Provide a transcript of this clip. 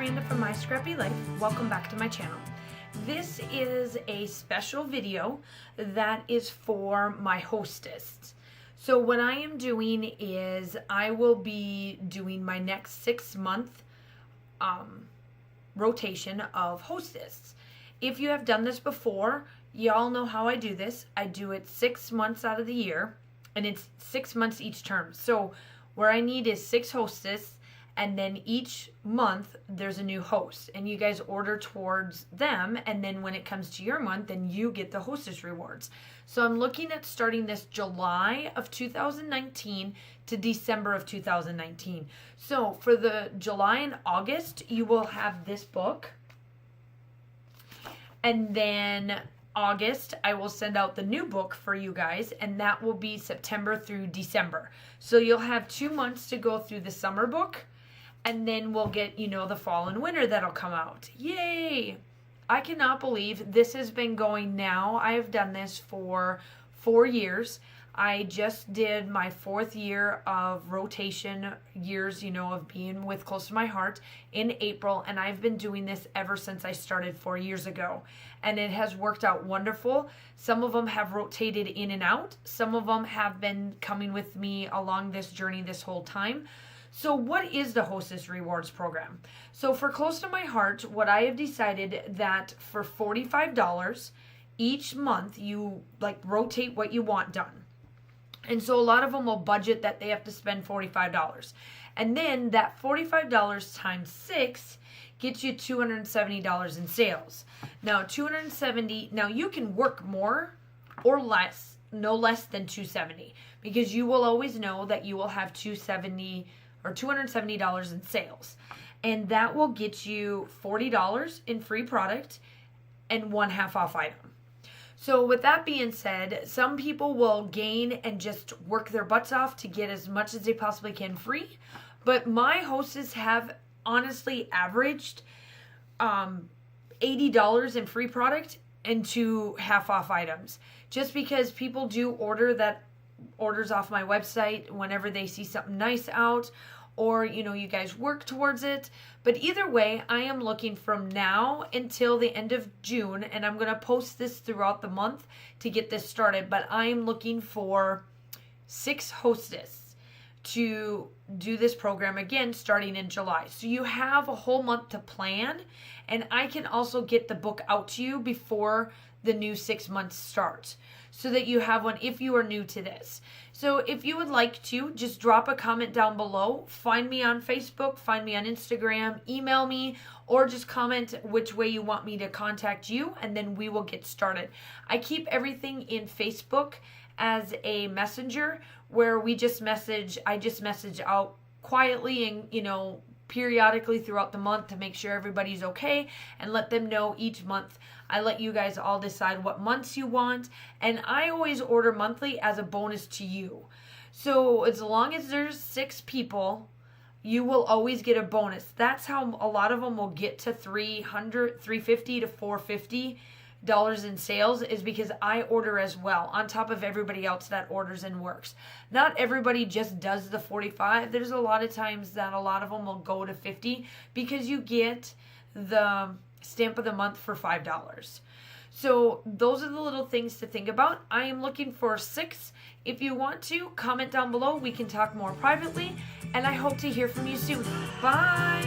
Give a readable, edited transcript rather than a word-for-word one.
Miranda from My Scrappy Life. Welcome back to my channel. This is a special video that is for my hostess. So what I am doing is I will be doing my next 6-month rotation of hostess. If you have done this before, y'all know how I do this. I do it 6 months out of the year, and it's 6 months each term. So where I need is 6 hostess, and then each month there's a new host, and you guys order towards them, and then when it comes to your month, then you get the hostess rewards. So I'm looking at starting this July of 2019 to December of 2019. So for the July and August, you will have this book, and then August, I will send out the new book for you guys, and that will be September through December. So you'll have 2 months to go through the summer book, and then we'll get, the fall and winter that'll come out. Yay! I cannot believe this has been going now. I have done this for 4 years. I just did my 4th year of rotation years, of being with Close to My Heart in April, and I've been doing this ever since I started 4 years ago, and it has worked out wonderful. Some of them have rotated in and out. Some of them have been coming with me along this journey this whole time. So what is the Hostess Rewards program? So for Close to My Heart, what I have decided that for $45 each month, you rotate what you want done. And so a lot of them will budget that they have to spend $45. And then that $45 times 6 gets you $270 in sales. Now now you can work more or less, no less than $270, because you will always know that you will have $270 in sales. And that will get you $40 in free product and 1 half off item. So with that being said, some people will gain and just work their butts off to get as much as they possibly can free. But my hostess have honestly averaged $80 in free product and 2 half off items. Just because people do orders off my website whenever they see something nice out, or you guys work towards it. But either way, I am looking from now until the end of June, and I'm going to post this throughout the month to get this started, but I am looking for 6 hostess to do this program again starting in July. So you have a whole month to plan, and I can also get the book out to you before the new 6 months starts, so that you have one if you are new to this. So if you would like to, just drop a comment down below. Find me on Facebook, find me on Instagram, email me, or just comment which way you want me to contact you, and then we will get started. I keep everything in Facebook as a messenger where I just message out quietly and, periodically throughout the month to make sure everybody's okay, and let them know each month. I let you guys all decide what months you want, and I always order monthly as a bonus to you. So as long as there's 6 people, you will always get a bonus. That's how a lot of them will get to $350 to $450 in sales, is because I order as well on top of everybody else that orders and works. Not everybody just does the 45. There's a lot of times that a lot of them will go to 50 because you get the stamp of the month for $5. So those are the little things to think about. I am looking for 6. If you want to, comment down below. We can talk more privately, and I hope to hear from you soon. Bye.